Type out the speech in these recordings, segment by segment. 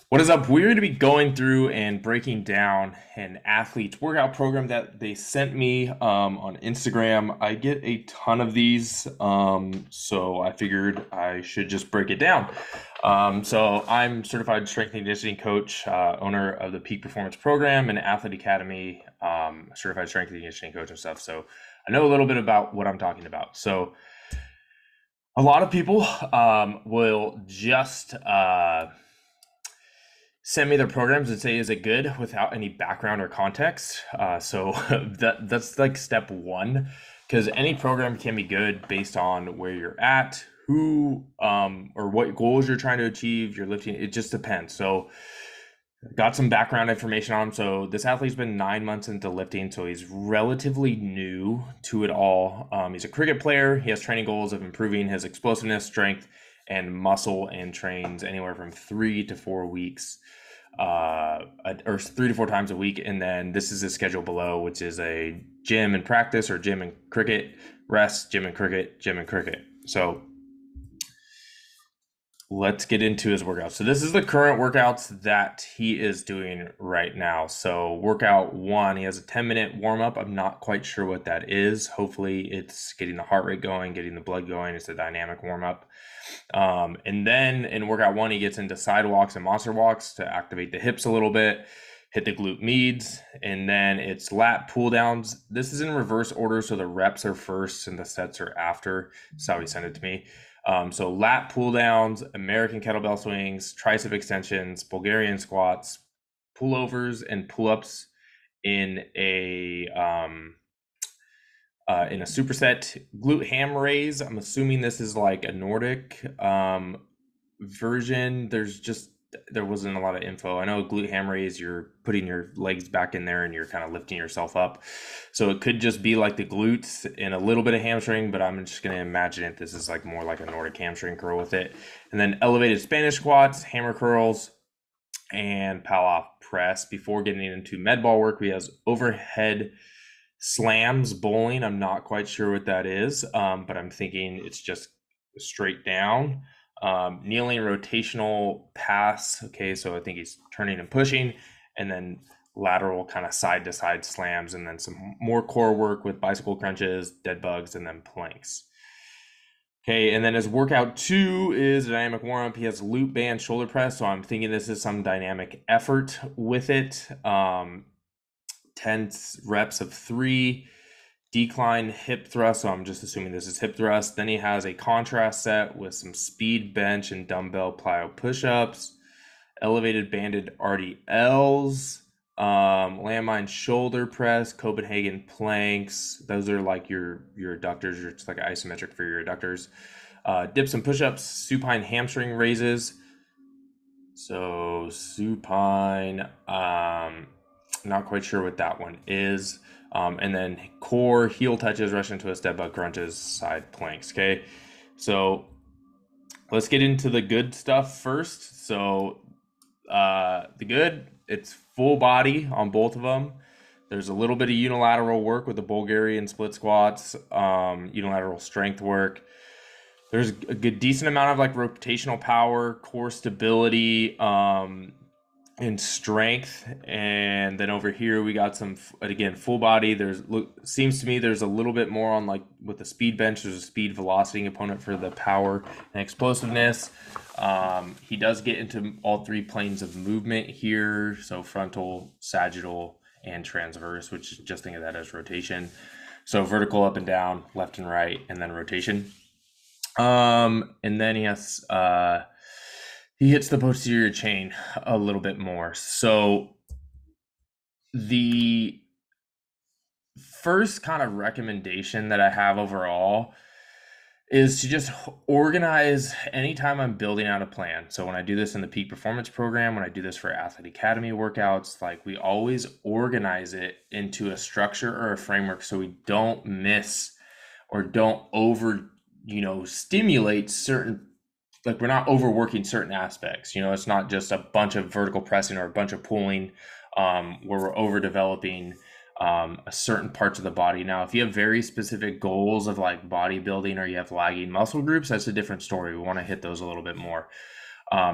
What is up? We're going to be going through and breaking down an athlete's workout program that they sent me on Instagram. I get a ton of these, so I figured I should just break it down. So I'm certified strength and conditioning coach, owner of the Peak Performance Program and Athlete Academy, certified strength and conditioning coach and stuff. So I know a little bit about what I'm talking about. So a lot of people will just send me their programs and say, is it good, without any background or context. So that's like step one, because any program can be good based on where you're at, who or what goals you're trying to achieve, you're lifting. It just depends. So got some background information on him. So this athlete's been 9 months into lifting, so he's relatively new to it all. He's a cricket player. He has training goals of improving his explosiveness, strength, and muscle, and trains anywhere from 3 to 4 weeks, or 3 to 4 times a week. And then this is his schedule below, which is a gym and practice, or gym and cricket, rest, gym and cricket, gym and cricket. So let's get into his workouts. So this is the current workouts that he is doing right now. So workout one, he has a 10-minute warm-up. I'm not quite sure what that is. Hopefully it's getting the heart rate going, getting the blood going. It's a dynamic warm-up. And then in workout one, he gets into sidewalks and monster walks to activate the hips a little bit, hit the glute medis, and then it's lat pull downs. This is in reverse order, so the reps are first and the sets are after. That's how he sent it to me. So lat pull downs, American kettlebell swings, tricep extensions, Bulgarian squats, pullovers, and pull-ups in a superset. Glute ham raise. I'm assuming this is like a Nordic version. There wasn't a lot of info. I know glute ham raise, you're putting your legs back in there and you're kind of lifting yourself up. So it could just be like the glutes and a little bit of hamstring, but I'm just going to imagine it. This is like more like a Nordic hamstring curl with it. And then elevated Spanish squats, hammer curls, and Palloff press. Before getting into med ball work, we have overhead slams bowling. I'm not quite sure what that is, but I'm thinking it's just straight down. Kneeling rotational pass. Okay, so I think he's turning and pushing, and then lateral kind of side to side slams, and then some more core work with bicycle crunches, dead bugs, and then planks. Okay, and then his workout two is a dynamic warm-up. He has loop band shoulder press, so I'm thinking this is some dynamic effort with it. 10 reps of 3. Decline hip thrust, so I'm just assuming this is hip thrust. Then he has a contrast set with some speed bench and dumbbell plyo push-ups, elevated banded RDLs, landmine shoulder press, Copenhagen planks. Those are like your adductors. It's like isometric for your adductors. Dips and push-ups, supine hamstring raises. So supine, not quite sure what that one is. And then core, heel touches, Russian twist, dead bug crunches, side planks. Okay, so let's get into the good stuff first. So the good, it's full body on both of them. There's a little bit of unilateral work with the Bulgarian split squats, unilateral strength work. There's a good decent amount of like rotational power, core stability, and strength. And then over here we got some, again, full body. Seems to me there's a little bit more on, like with the speed bench, there's a speed velocity component for the power and explosiveness. He does get into all 3 planes of movement here, so frontal, sagittal, and transverse, which just think of that as rotation. So vertical up and down, left and right, and then rotation. And then he has he hits the posterior chain a little bit more. So the first kind of recommendation that I have overall is to just organize anytime I'm building out a plan. So when I do this in the Peak Performance Program, when I do this for Athlete Academy workouts, like we always organize it into a structure or a framework so we don't miss or don't over, stimulate certain, like we're not overworking certain aspects. It's not just a bunch of vertical pressing or a bunch of pulling where we're overdeveloping certain parts of the body. Now, if you have very specific goals of like bodybuilding or you have lagging muscle groups, that's a different story. We want to hit those a little bit more.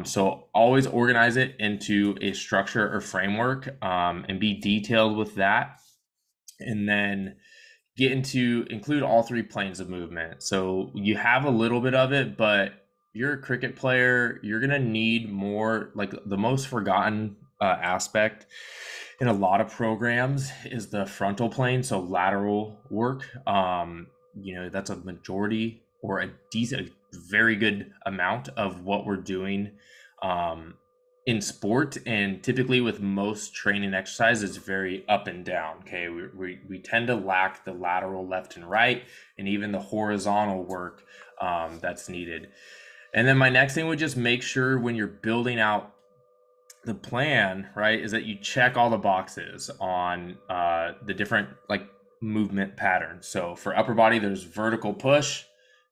So always organize it into a structure or framework, and be detailed with that. And then include all three planes of movement. So you have a little bit of it, but if you're a cricket player, you're going to need more. Like the most forgotten aspect in a lot of programs is the frontal plane, so lateral work. That's a majority or a very good amount of what we're doing um, in sport, and typically with most training exercise, it's very up and down. Okay, we tend to lack the lateral left and right, and even the horizontal work that's needed. And then my next thing would just make sure when you're building out the plan, right, is that you check all the boxes on the different like movement patterns. So for upper body, there's vertical push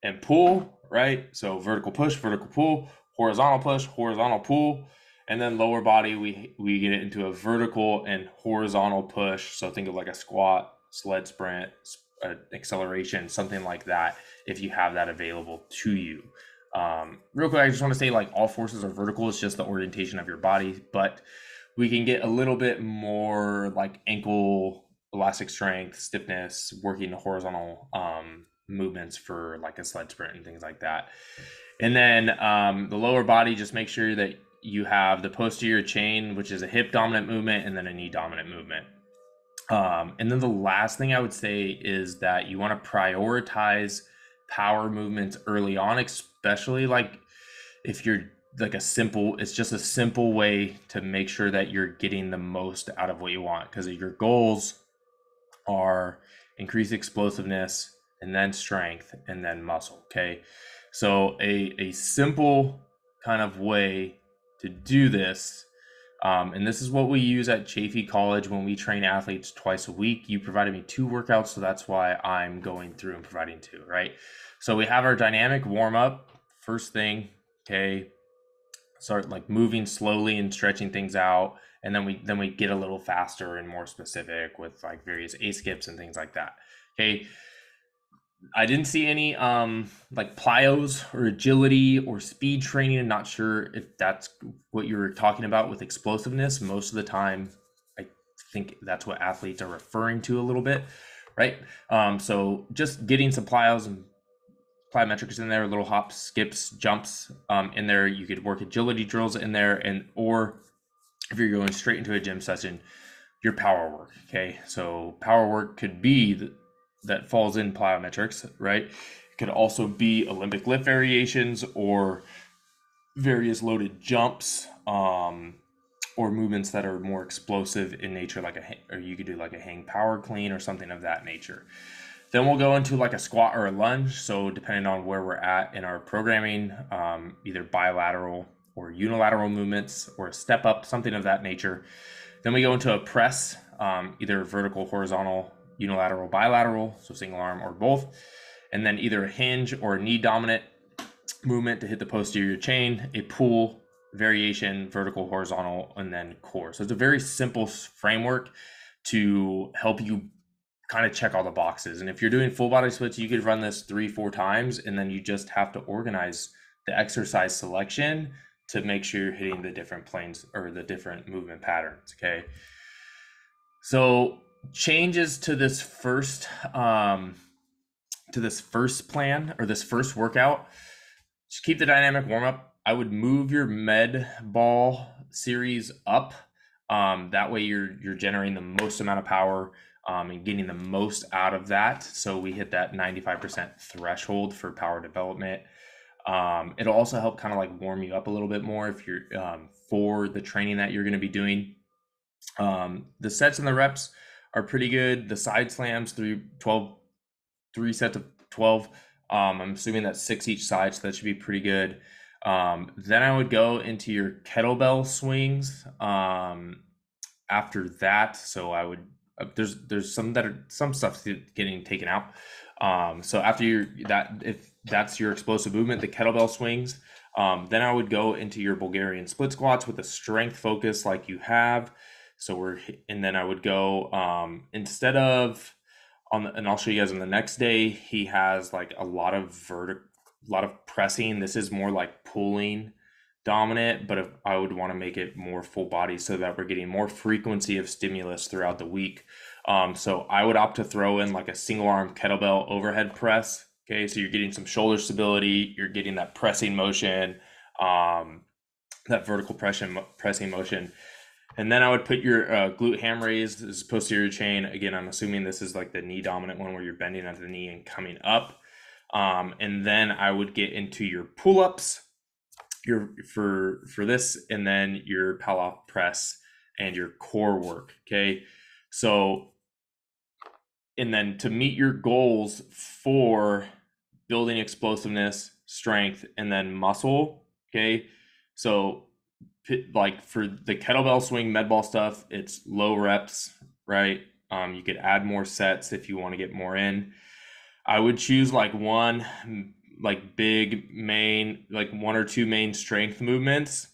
and pull, right? So vertical push, vertical pull, horizontal push, horizontal pull, and then lower body, we get it into a vertical and horizontal push. So think of like a squat, sled sprint, acceleration, something like that, if you have that available to you. Real quick, I just want to say like all forces are vertical. It's just the orientation of your body, but we can get a little bit more like ankle elastic strength, stiffness, working the horizontal movements for like a sled sprint and things like that. And then the lower body, just make sure that you have the posterior chain, which is a hip dominant movement, and then a knee dominant movement. And then the last thing I would say is that you want to prioritize power movements early on, especially like if you're like it's just a simple way to make sure that you're getting the most out of what you want, because your goals are increase explosiveness and then strength and then muscle. Okay. So a simple kind of way to do this, and this is what we use at Chaffee College when we train athletes twice a week. You provided me 2 workouts, so that's why I'm going through and providing 2, right? So we have our dynamic warm up first thing. Okay, start like moving slowly and stretching things out, and then we get a little faster and more specific with like various A skips and things like that. Okay, I didn't see any like plyos or agility or speed training. I'm not sure if that's what you were talking about with explosiveness. Most of the time, I think that's what athletes are referring to a little bit, right? So just getting some plyos and plyometrics in there, little hops, skips, jumps in there. You could work agility drills in there, or if you're going straight into a gym session, your power work. Okay, so power work could be that falls in plyometrics, right? It could also be Olympic lift variations or various loaded jumps, or movements that are more explosive in nature, or you could do like a hang power clean or something of that nature. Then we'll go into like a squat or a lunge. So depending on where we're at in our programming, either bilateral or unilateral movements or a step up, something of that nature. Then we go into a press, either vertical, horizontal, unilateral, bilateral, so single arm or both. And then either a hinge or a knee dominant movement to hit the posterior chain, a pull variation, vertical, horizontal, and then core. So it's a very simple framework to help you kind of check all the boxes. And if you're doing full body splits, you could run this 3-4 times, and then you just have to organize the exercise selection to make sure you're hitting the different planes or the different movement patterns. Okay. So changes to this first plan or this first workout, just keep the dynamic warm up. I would move your med ball series up. That way you're generating the most amount of power and getting the most out of that. So we hit that 95% threshold for power development. It'll also help kind of like warm you up a little bit more if you're for the training that you're going to be doing. The sets and the reps are pretty good. The side slams, 3 sets of 12. I'm assuming that's 6 each side, so that should be pretty good. Then I would go into your kettlebell swings after that. So I would there's some stuff getting taken out. So after if that's your explosive movement, the kettlebell swings, then I would go into your Bulgarian split squats with a strength focus like you have. And then I would go instead of and I'll show you guys on the next day, he has like a lot of pressing. This is more like pulling dominant, but if I would want to make it more full body so that we're getting more frequency of stimulus throughout the week. So I would opt to throw in like a single arm kettlebell overhead press. Okay, so you're getting some shoulder stability, you're getting that pressing motion, um, that vertical pressing motion. And then I would put your glute ham raise as posterior chain. Again, I'm assuming this is like the knee dominant one where you're bending at the knee and coming up. And then I would get into your pull-ups for this, and then your Pallof press and your core work. Okay. So, and then to meet your goals for building explosiveness, strength, and then muscle. Okay. So like for the kettlebell swing med ball stuff, it's low reps, right? You could add more sets if you want to get more in. I would choose like one like big main, like one or two main strength movements.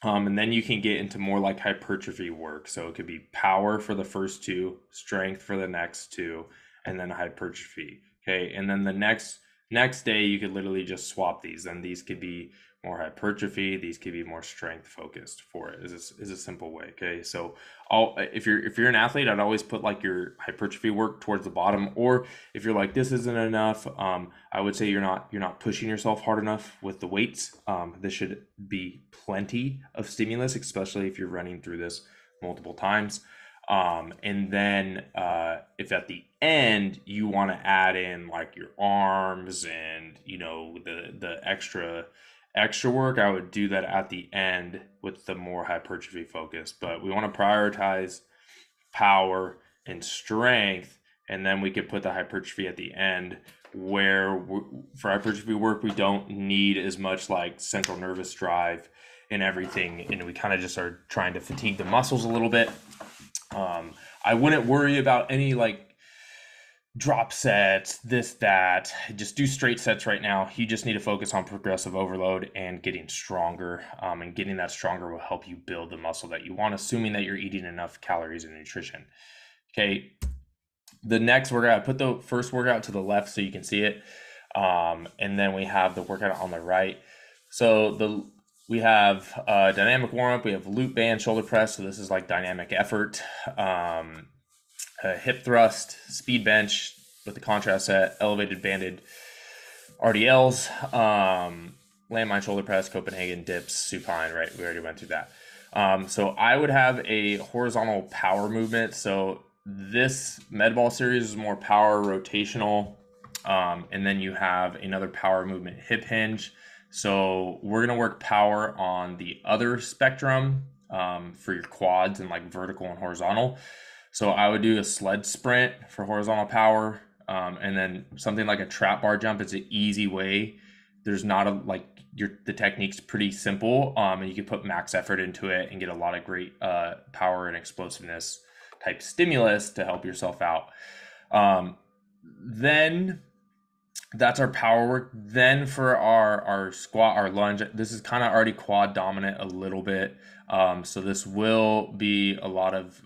And then you can get into more like hypertrophy work. So it could be power for the first two, strength for the next two, and then hypertrophy. Okay. And then the next day you could literally just swap these. And these could be more hypertrophy, these could be more strength focused for it, is a simple way. Okay. So if you're an athlete, I'd always put like your hypertrophy work towards the bottom, or if you're like this isn't enough, I would say you're not pushing yourself hard enough with the weights. This should be plenty of stimulus, especially if you're running through this multiple times. And then if at the end you want to add in like your arms and the extra work, I would do that at the end with the more hypertrophy focus. But we want to prioritize power and strength, and then we could put the hypertrophy at the end, where for hypertrophy work we don't need as much like central nervous drive and everything, and we kind of just are trying to fatigue the muscles a little bit. I wouldn't worry about any like drop sets, this, that. Just do straight sets right now. You just need to focus on progressive overload and getting stronger. And getting that stronger will help you build the muscle that you want, assuming that you're eating enough calories and nutrition. Okay. The next workout, I put the first workout to the left so you can see it. And then we have the workout on the right. So we have dynamic warm-up. We have loop band shoulder press. So this is like dynamic effort. Hip thrust, speed bench with the contrast set, elevated banded RDLs, landmine shoulder press, Copenhagen dips, supine, right? We already went through that. So I would have a horizontal power movement. So this med ball series is more power rotational. And then you have another power movement hip hinge. So we're going to work power on the other spectrum for your quads and like vertical and horizontal. So I would do a sled sprint for horizontal power, and then something like a trap bar jump. It's an easy way. There's not the technique's pretty simple, and you can put max effort into it and get a lot of great power and explosiveness type stimulus to help yourself out. Then that's our power work. Then for our squat, our lunge, this is kind of already quad dominant a little bit. So this will be a lot of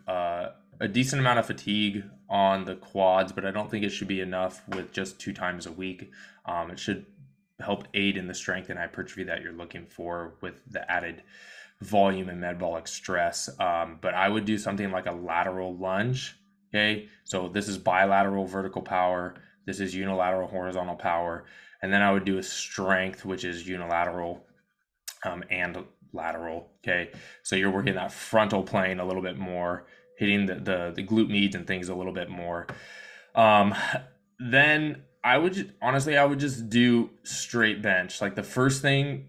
a decent amount of fatigue on the quads, but I don't think it should be enough with just 2 times a week. It should help aid in the strength and hypertrophy that you're looking for with the added volume and metabolic stress. But I would do something like a lateral lunge. Okay, so this is bilateral vertical power. This is unilateral horizontal power. And then I would do a strength, which is unilateral and lateral. Okay, so you're working that frontal plane a little bit more, hitting the glute medius and things a little bit more. Then I would just do straight bench. Like the first thing,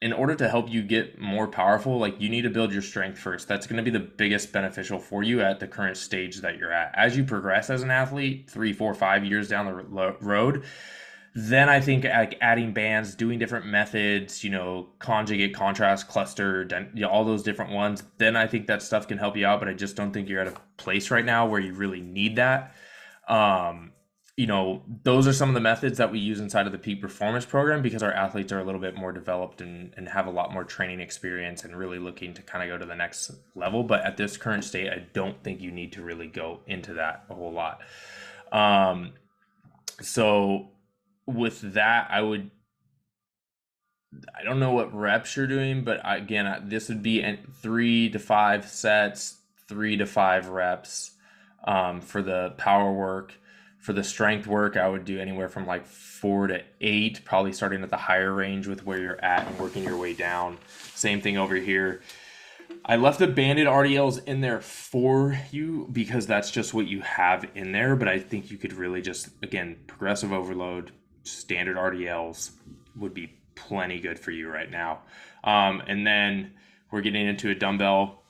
in order to help you get more powerful, like you need to build your strength first. That's going to be the biggest beneficial for you at the current stage that you're at. As you progress as an athlete, 3, 4, 5 years down the road, then I think like adding bands, doing different methods, conjugate, contrast, cluster, all those different ones, then I think that stuff can help you out, but I just don't think you're at a place right now where you really need that. Those are some of the methods that we use inside of the peak performance program because our athletes are a little bit more developed and have a lot more training experience and really looking to kind of go to the next level. But at this current state, I don't think you need to really go into that a whole lot. So with that, I would I don't know what reps you're doing, but again, this would be 3 to 5 sets, 3 to 5 reps for the power work. For the strength work, I would do anywhere from like 4 to 8, probably starting at the higher range with where you're at and working your way down. Same thing over here. I left the banded RDLs in there for you because that's just what you have in there. But I think you could really just, again, progressive overload, standard RDLs would be plenty good for you right now. And then we're getting into a dumbbell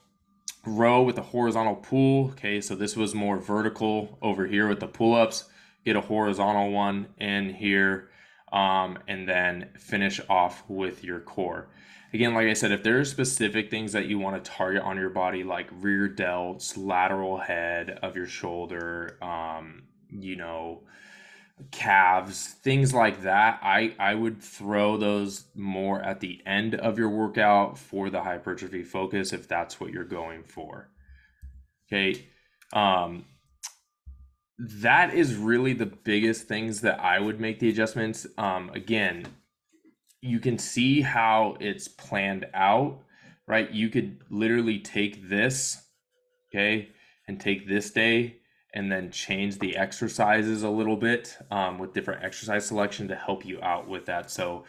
row with a horizontal pull. Okay, so this was more vertical over here with the pull-ups. Get a horizontal one in here, and then finish off with your core. Again, like I said, if there are specific things that you want to target on your body, like rear delts, lateral head of your shoulder, you know, calves, things like that, I would throw those more at the end of your workout for the hypertrophy focus if that's what you're going for. Okay. That is really the biggest things that I would make the adjustments. Again, you can see how it's planned out, right? You could literally take this, okay, and take this day and then change the exercises a little bit with different exercise selection to help you out with that. So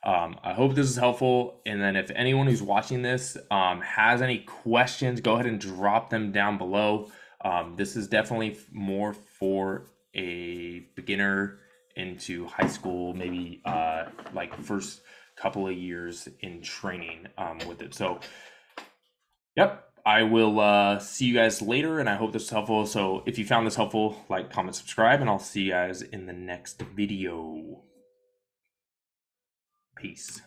I hope this is helpful. And then if anyone who's watching this has any questions, go ahead and drop them down below. This is definitely more for a beginner into high school, maybe like first couple of years in training with it. So, yep. I will see you guys later, and I hope this is helpful. So if you found this helpful, like, comment, subscribe, and I'll see you guys in the next video. Peace.